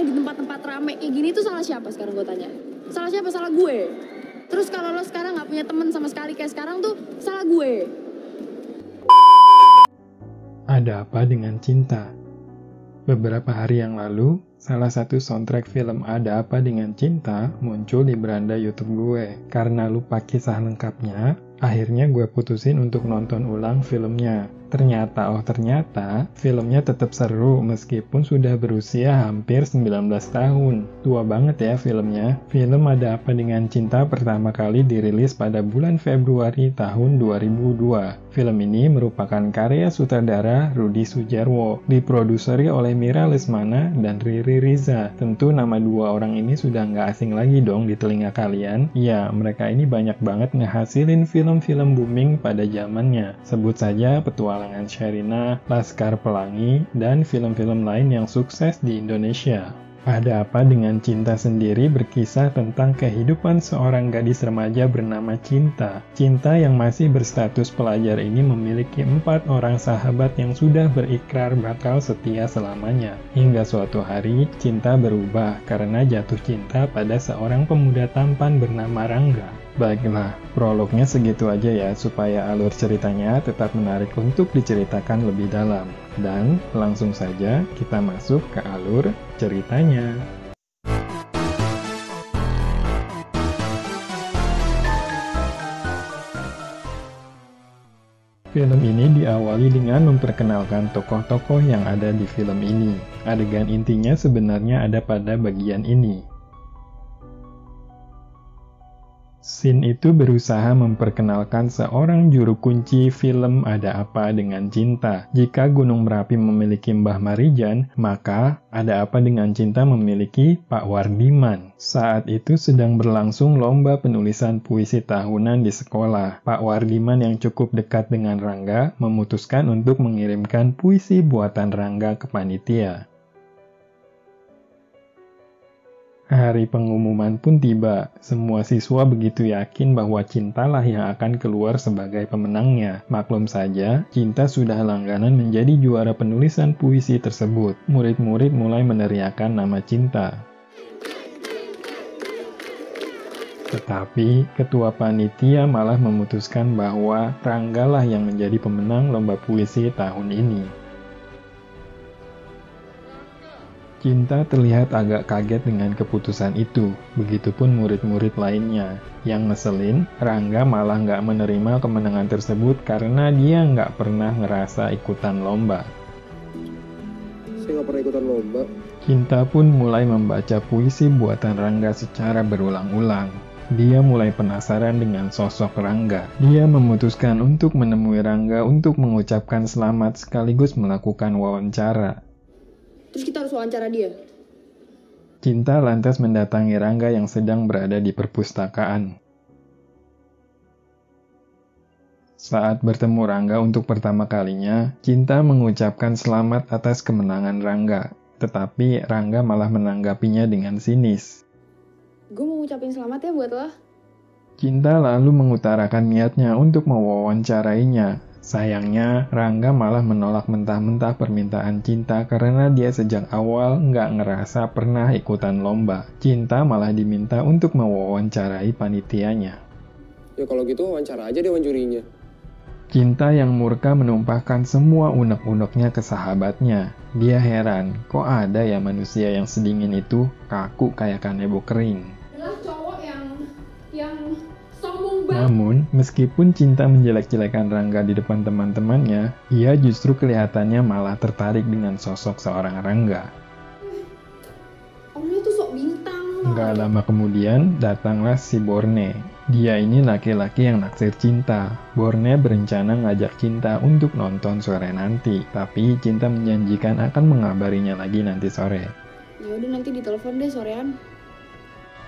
di tempat-tempat rame kayak gini tuh salah siapa sekarang gue tanya? Salah siapa? Salah gue. Terus kalau lo sekarang gak punya temen sama sekali kayak sekarang tuh salah gue. Ada apa dengan cinta? Beberapa hari yang lalu, salah satu soundtrack film Ada Apa Dengan Cinta muncul di beranda YouTube gue. Karena lupa kisah lengkapnya, akhirnya gue putusin untuk nonton ulang filmnya. Ternyata filmnya tetap seru meskipun sudah berusia hampir 19 tahun. Tua banget ya filmnya. Film Ada Apa Dengan Cinta pertama kali dirilis pada bulan Februari tahun 2002. Film ini merupakan karya sutradara Rudi Sudjarwo, diproduseri oleh Mira Lesmana dan Riri Riza. Tentu nama dua orang ini sudah nggak asing lagi dong di telinga kalian. Ya, mereka ini banyak banget ngehasilin film-film booming pada zamannya. Sebut saja Petualangan Sherina, Laskar Pelangi, dan film-film lain yang sukses di Indonesia. Ada Apa Dengan Cinta sendiri berkisah tentang kehidupan seorang gadis remaja bernama Cinta. Cinta yang masih berstatus pelajar ini memiliki 4 orang sahabat yang sudah berikrar bakal setia selamanya. Hingga suatu hari, Cinta berubah karena jatuh cinta pada seorang pemuda tampan bernama Rangga. Baiklah, prolognya segitu aja ya, supaya alur ceritanya tetap menarik untuk diceritakan lebih dalam. Dan langsung saja kita masuk ke alur ceritanya. Film ini diawali dengan memperkenalkan tokoh-tokoh yang ada di film ini. Adegan intinya sebenarnya ada pada bagian ini. Scene itu berusaha memperkenalkan seorang juru kunci film Ada Apa Dengan Cinta. Jika Gunung Merapi memiliki Mbah Marijan, maka Ada Apa Dengan Cinta memiliki Pak Wardiman. Saat itu sedang berlangsung lomba penulisan puisi tahunan di sekolah. Pak Wardiman yang cukup dekat dengan Rangga memutuskan untuk mengirimkan puisi buatan Rangga ke panitia. Hari pengumuman pun tiba. Semua siswa begitu yakin bahwa Cintalah yang akan keluar sebagai pemenangnya. Maklum saja, Cinta sudah langganan menjadi juara penulisan puisi tersebut. Murid-murid mulai meneriakan nama Cinta. Tetapi, ketua panitia malah memutuskan bahwa Ranggalah yang menjadi pemenang lomba puisi tahun ini. Cinta terlihat agak kaget dengan keputusan itu, begitupun murid-murid lainnya. Yang ngeselin, Rangga malah nggak menerima kemenangan tersebut karena dia nggak pernah ngerasa ikutan lomba. Saya nggak pernah ikutan lomba. Cinta pun mulai membaca puisi buatan Rangga secara berulang-ulang. Dia mulai penasaran dengan sosok Rangga. Dia memutuskan untuk menemui Rangga untuk mengucapkan selamat sekaligus melakukan wawancara. Terus kita harus wawancara dia. Cinta lantas mendatangi Rangga yang sedang berada di perpustakaan. Saat bertemu Rangga untuk pertama kalinya, Cinta mengucapkan selamat atas kemenangan Rangga. Tetapi Rangga malah menanggapinya dengan sinis. Gue mau ngucapin selamat ya buat lo. Cinta lalu mengutarakan niatnya untuk mewawancarainya. Sayangnya, Rangga malah menolak mentah-mentah permintaan Cinta karena dia sejak awal nggak ngerasa pernah ikutan lomba. Cinta malah diminta untuk mewawancarai panitianya. Ya kalau gitu wawancara aja deh jurinya. Cinta yang murka menumpahkan semua unek-uneknya ke sahabatnya. Dia heran, kok ada ya manusia yang sedingin itu, kaku kayak kanebo kering. Adalah cowok yang sombong banget. Namun, meskipun Cinta menjelek-jelekan Rangga di depan teman-temannya, ia justru kelihatannya malah tertarik dengan sosok seorang Rangga. Orangnya tuh sok bintang. Nggak lama kemudian, datanglah si Borne. Dia ini laki-laki yang naksir Cinta. Borne berencana ngajak Cinta untuk nonton sore nanti, tapi Cinta menjanjikan akan mengabarinya lagi nanti sore. Ya udah nanti ditelepon deh sorean.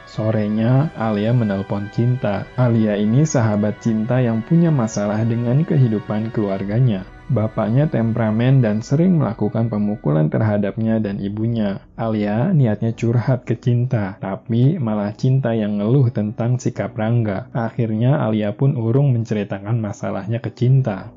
Sorenya, Alia menelpon Cinta. Alia ini sahabat Cinta yang punya masalah dengan kehidupan keluarganya. Bapaknya temperamen dan sering melakukan pemukulan terhadapnya dan ibunya. Alia niatnya curhat ke Cinta, tapi malah Cinta yang ngeluh tentang sikap Rangga. Akhirnya Alia pun urung menceritakan masalahnya ke Cinta.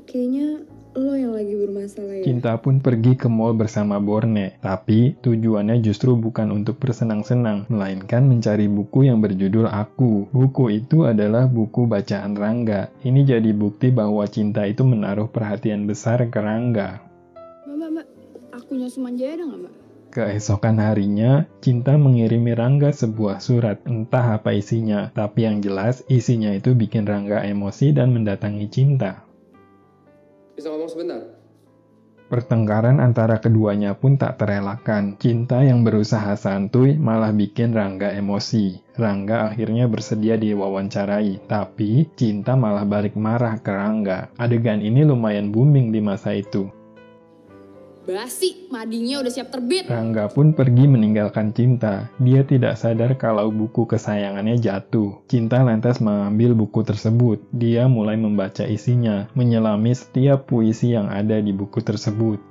Kayaknya lo yang lagi bermasalah ya? Cinta pun pergi ke mall bersama Borne, tapi tujuannya justru bukan untuk bersenang-senang, melainkan mencari buku yang berjudul Aku. Buku itu adalah buku bacaan Rangga. Ini jadi bukti bahwa cinta itu menaruh perhatian besar ke Rangga. Mbak, akunya Sumanjaya ada nggak, Mbak? Keesokan harinya, Cinta mengirimi Rangga sebuah surat, entah apa isinya, tapi yang jelas isinya itu bikin Rangga emosi dan mendatangi Cinta. Bisa ngomong sebentar? Pertengkaran antara keduanya pun tak terelakkan. Cinta yang berusaha santuy malah bikin Rangga emosi. Rangga akhirnya bersedia diwawancarai, tapi Cinta malah balik marah ke Rangga. Adegan ini lumayan booming di masa itu. Basi, madinya udah siap terbit. Rangga pun pergi meninggalkan Cinta. Dia tidak sadar kalau buku kesayangannya jatuh. Cinta lantas mengambil buku tersebut. Dia mulai membaca isinya, menyelami setiap puisi yang ada di buku tersebut.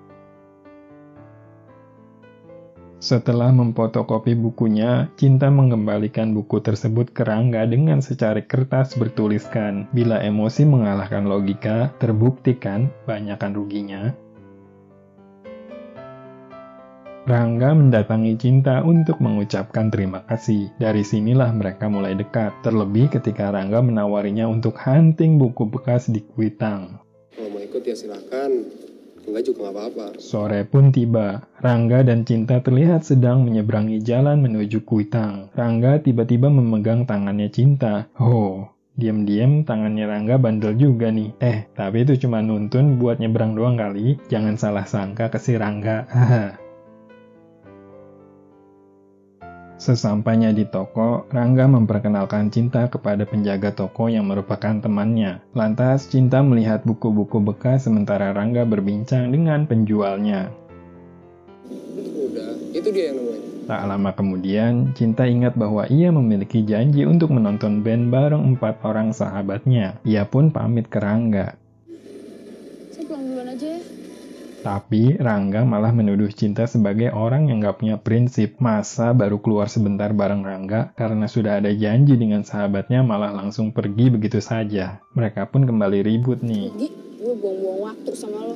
Setelah memfotokopi bukunya, Cinta mengembalikan buku tersebut ke Rangga dengan secari kertas bertuliskan, "Bila emosi mengalahkan logika, terbuktikan banyakkan ruginya." Rangga mendatangi Cinta untuk mengucapkan terima kasih. Dari sinilah mereka mulai dekat, terlebih ketika Rangga menawarinya untuk hunting buku bekas di Kuitang. Kalau mau ikut ya silakan, enggak juga nggak apa-apa. Sore pun tiba. Rangga dan Cinta terlihat sedang menyeberangi jalan menuju Kuitang. Rangga tiba-tiba memegang tangannya Cinta. Oh, diam-diam tangannya Rangga bandel juga nih. Tapi itu cuma nuntun buat nyebrang doang kali. Jangan salah sangka ke si Rangga. Haha. Sesampainya di toko, Rangga memperkenalkan Cinta kepada penjaga toko yang merupakan temannya. Lantas, Cinta melihat buku-buku bekas sementara Rangga berbincang dengan penjualnya. Udah, itu dia yang nemuin. Tak lama kemudian, Cinta ingat bahwa ia memiliki janji untuk menonton band bareng 4 orang sahabatnya. Ia pun pamit ke Rangga. Saya pulang duluan aja ya. Tapi Rangga malah menuduh Cinta sebagai orang yang gak punya prinsip. Masa baru keluar sebentar bareng Rangga karena sudah ada janji dengan sahabatnya malah langsung pergi begitu saja. Mereka pun kembali ribut nih. Gue buang-buang waktu sama lo.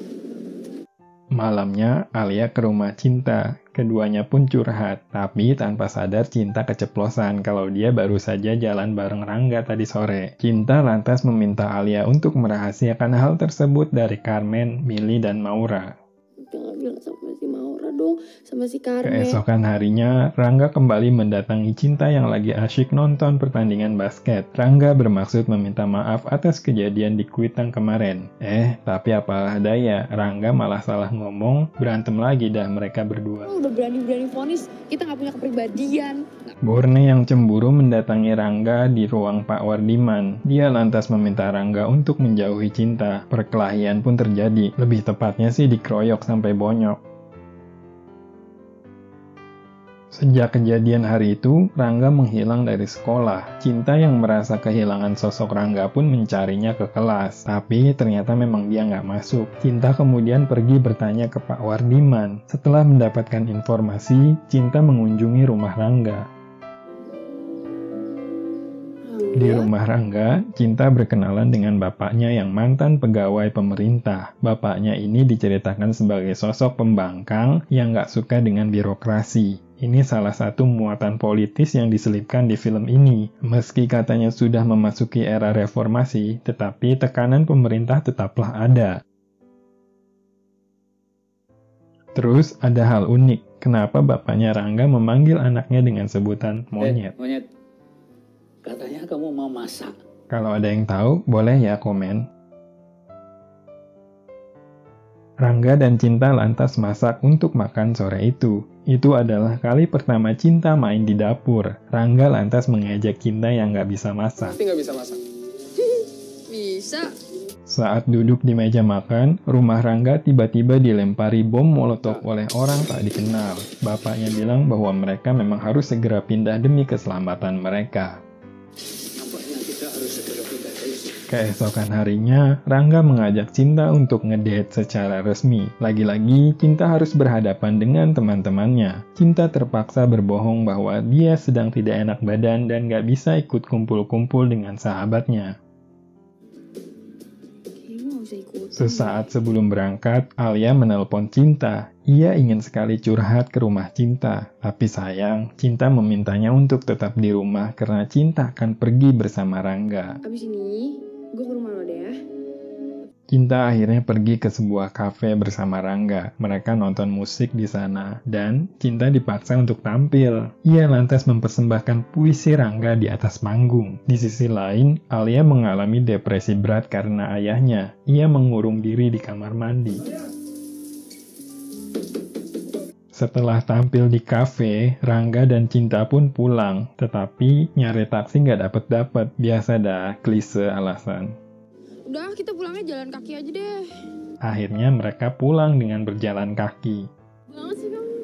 Malamnya Alia ke rumah Cinta. Keduanya pun curhat, tapi tanpa sadar Cinta keceplosan kalau dia baru saja jalan bareng Rangga tadi sore. Cinta lantas meminta Alia untuk merahasiakan hal tersebut dari Carmen, Milly, dan Maura. Jangan bilang sama si Maura dong, sama si Carmen. Keesokan harinya, Rangga kembali mendatangi Cinta yang lagi asyik nonton pertandingan basket. Rangga bermaksud meminta maaf atas kejadian di Kuitang kemarin. Tapi apalah daya, Rangga malah salah ngomong, berantem lagi dah mereka berdua. Lo udah berani-berani vonis, kita gak punya kepribadian. Borne yang cemburu mendatangi Rangga di ruang Pak Wardiman. Dia lantas meminta Rangga untuk menjauhi Cinta. Perkelahian pun terjadi, lebih tepatnya sih dikeroyok sampai bonyok. Sejak kejadian hari itu, Rangga menghilang dari sekolah. Cinta yang merasa kehilangan sosok Rangga pun mencarinya ke kelas. Tapi ternyata memang dia nggak masuk. Cinta kemudian pergi bertanya ke Pak Wardiman. Setelah mendapatkan informasi, Cinta mengunjungi rumah Rangga. Di rumah Rangga, Cinta berkenalan dengan bapaknya yang mantan pegawai pemerintah. Bapaknya ini diceritakan sebagai sosok pembangkang yang nggak suka dengan birokrasi. Ini salah satu muatan politis yang diselipkan di film ini. Meski katanya sudah memasuki era reformasi, tetapi tekanan pemerintah tetaplah ada. Terus ada hal unik, kenapa bapaknya Rangga memanggil anaknya dengan sebutan monyet. Monyet, katanya kamu mau masak. Kalau ada yang tahu, boleh ya komen. Rangga dan Cinta lantas masak untuk makan sore itu. Itu adalah kali pertama Cinta main di dapur. Rangga lantas mengajak Cinta yang nggak bisa masak. Pasti nggak bisa masak. Bisa. Saat duduk di meja makan, rumah Rangga tiba-tiba dilempari bom molotov oleh orang tak dikenal. Bapaknya bilang bahwa mereka memang harus segera pindah demi keselamatan mereka. Nampaknya kita harus segera pindah dari sini. Keesokan harinya, Rangga mengajak Cinta untuk ngedate secara resmi. Lagi-lagi, Cinta harus berhadapan dengan teman-temannya. Cinta terpaksa berbohong bahwa dia sedang tidak enak badan dan gak bisa ikut kumpul-kumpul dengan sahabatnya. Sesaat sebelum berangkat, Alia menelpon Cinta. Ia ingin sekali curhat ke rumah Cinta. Tapi sayang, Cinta memintanya untuk tetap di rumah karena Cinta akan pergi bersama Rangga. Abis ini, gue ke rumah lo deh ya. Cinta akhirnya pergi ke sebuah kafe bersama Rangga. Mereka nonton musik di sana, dan Cinta dipaksa untuk tampil. Ia lantas mempersembahkan puisi Rangga di atas panggung. Di sisi lain, Alia mengalami depresi berat karena ayahnya. Ia mengurung diri di kamar mandi. Setelah tampil di kafe, Rangga dan Cinta pun pulang. Tetapi nyari taksi nggak dapet-dapet. Biasa dah, klise alasan. Udah, kita pulangnya jalan kaki aja deh. Akhirnya mereka pulang dengan berjalan kaki. Banget sih kamu.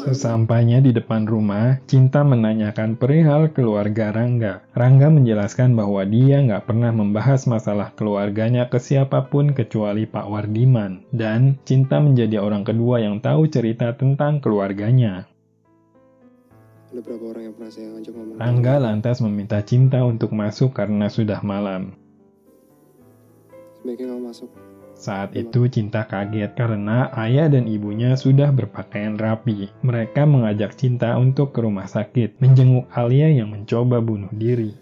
Sesampainya di depan rumah, Cinta menanyakan perihal keluarga Rangga. Rangga menjelaskan bahwa dia nggak pernah membahas masalah keluarganya ke siapapun kecuali Pak Wardiman. Dan Cinta menjadi orang kedua yang tahu cerita tentang keluarganya. Ada berapa orang yang pernah saya ngajak ngomong? Rangga lantas meminta Cinta untuk masuk karena sudah malam. Sebaiknya kamu masuk. Saat itu Cinta kaget karena ayah dan ibunya sudah berpakaian rapi. Mereka mengajak Cinta untuk ke rumah sakit, menjenguk Alia yang mencoba bunuh diri.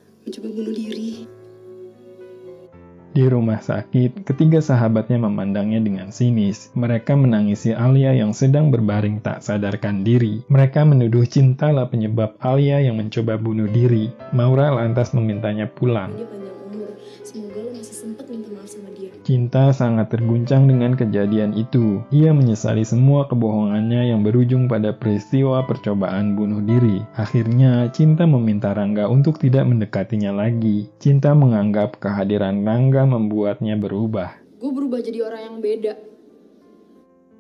Di rumah sakit, ketiga sahabatnya memandangnya dengan sinis. Mereka menangisi Alia yang sedang berbaring tak sadarkan diri. Mereka menuduh Cinta lah penyebab Alia yang mencoba bunuh diri. Maura lantas memintanya pulang. Dia panjang umur, semoga lo masih sempat minta maaf sama dia. Cinta sangat terguncang dengan kejadian itu. Ia menyesali semua kebohongannya yang berujung pada peristiwa percobaan bunuh diri. Akhirnya, Cinta meminta Rangga untuk tidak mendekatinya lagi. Cinta menganggap kehadiran Rangga membuatnya berubah. Gue berubah jadi orang yang beda.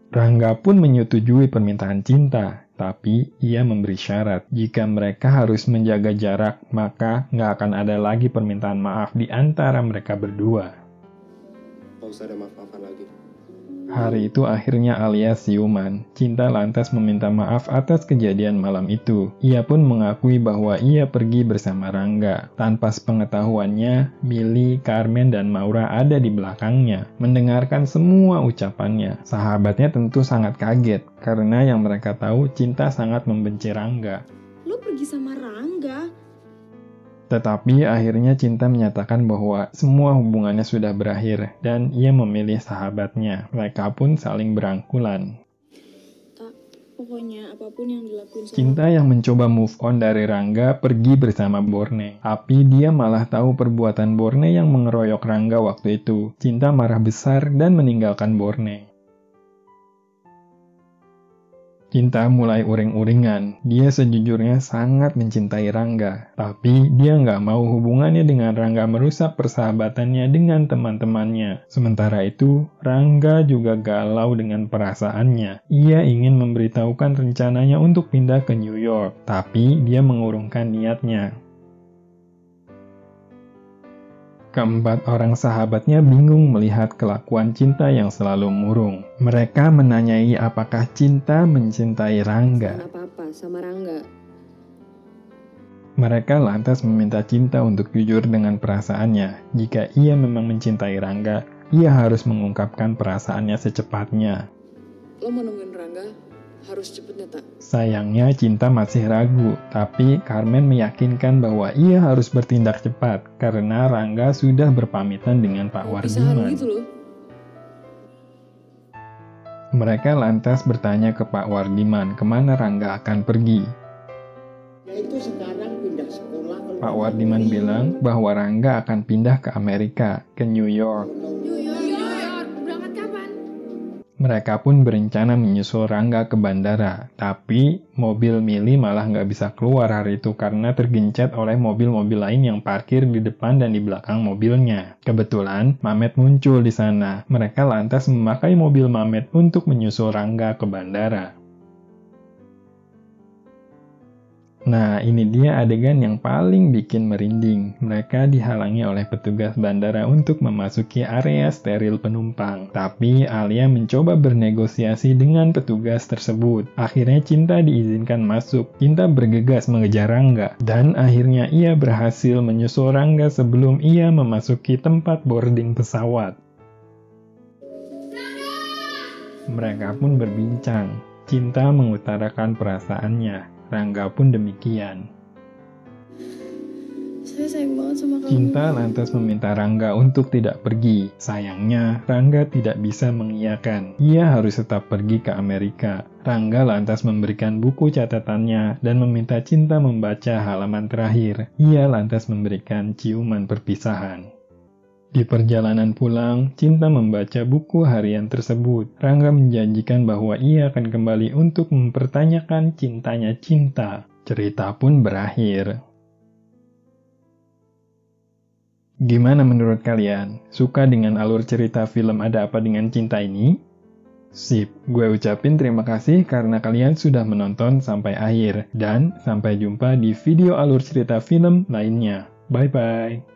Rangga pun menyetujui permintaan Cinta, tapi ia memberi syarat. Jika mereka harus menjaga jarak, maka nggak akan ada lagi permintaan maaf di antara mereka berdua. Gak usah ada maaf-maafan lagi. Hari itu akhirnya Alia siuman. Cinta lantas meminta maaf atas kejadian malam itu. Ia pun mengakui bahwa ia pergi bersama Rangga. Tanpa sepengetahuannya, Milly, Carmen, dan Maura ada di belakangnya, mendengarkan semua ucapannya. Sahabatnya tentu sangat kaget, karena yang mereka tahu Cinta sangat membenci Rangga. Lo pergi sama Rangga? Tetapi akhirnya Cinta menyatakan bahwa semua hubungannya sudah berakhir dan ia memilih sahabatnya. Mereka pun saling berangkulan. Tak, pokoknya apapun yang dilakuin sama Cinta yang mencoba move on dari Rangga pergi bersama Borne. Tapi dia malah tahu perbuatan Borne yang mengeroyok Rangga waktu itu. Cinta marah besar dan meninggalkan Borne. Cinta mulai uring-uringan. Dia sejujurnya sangat mencintai Rangga. Tapi dia nggak mau hubungannya dengan Rangga merusak persahabatannya dengan teman-temannya. Sementara itu, Rangga juga galau dengan perasaannya. Ia ingin memberitahukan rencananya untuk pindah ke New York. Tapi dia mengurungkan niatnya. Keempat orang sahabatnya bingung melihat kelakuan Cinta yang selalu murung. Mereka menanyai apakah Cinta mencintai Rangga. Apa-apa sama Rangga. Mereka lantas meminta Cinta untuk jujur dengan perasaannya. Jika ia memang mencintai Rangga, ia harus mengungkapkan perasaannya secepatnya. Lo mau nungguin Rangga? Harus cepetnya, tak? Sayangnya Cinta masih ragu, tapi Carmen meyakinkan bahwa ia harus bertindak cepat karena Rangga sudah berpamitan dengan Pak Wardiman. Gitu loh. Mereka lantas bertanya ke Pak Wardiman kemana Rangga akan pergi. Yaitu sekarang pindah sekolah ke Pak Wardiman bilang bahwa Rangga akan pindah ke Amerika, ke New York. New York. Berangkat kapan? Mereka pun berencana menyusul Rangga ke bandara, tapi mobil Milly malah nggak bisa keluar hari itu karena tergencet oleh mobil-mobil lain yang parkir di depan dan di belakang mobilnya. Kebetulan, Mamet muncul di sana. Mereka lantas memakai mobil Mamet untuk menyusul Rangga ke bandara. Nah, ini dia adegan yang paling bikin merinding. Mereka dihalangi oleh petugas bandara untuk memasuki area steril penumpang. Tapi Alia mencoba bernegosiasi dengan petugas tersebut. Akhirnya Cinta diizinkan masuk. Cinta bergegas mengejar Rangga. Dan akhirnya ia berhasil menyusul Rangga sebelum ia memasuki tempat boarding pesawat. Mereka pun berbincang. Cinta mengutarakan perasaannya. Rangga pun demikian. Saya sayang banget sama kamu. Cinta lantas meminta Rangga untuk tidak pergi. Sayangnya, Rangga tidak bisa mengiyakan. Ia harus tetap pergi ke Amerika. Rangga lantas memberikan buku catatannya dan meminta Cinta membaca halaman terakhir. Ia lantas memberikan ciuman perpisahan. Di perjalanan pulang, Cinta membaca buku harian tersebut. Rangga menjanjikan bahwa ia akan kembali untuk mempertanyakan cintanya Cinta. Cerita pun berakhir. Gimana menurut kalian? Suka dengan alur cerita film Ada Apa Dengan Cinta ini? Sip, gue ucapin terima kasih karena kalian sudah menonton sampai akhir. Dan sampai jumpa di video alur cerita film lainnya. Bye-bye.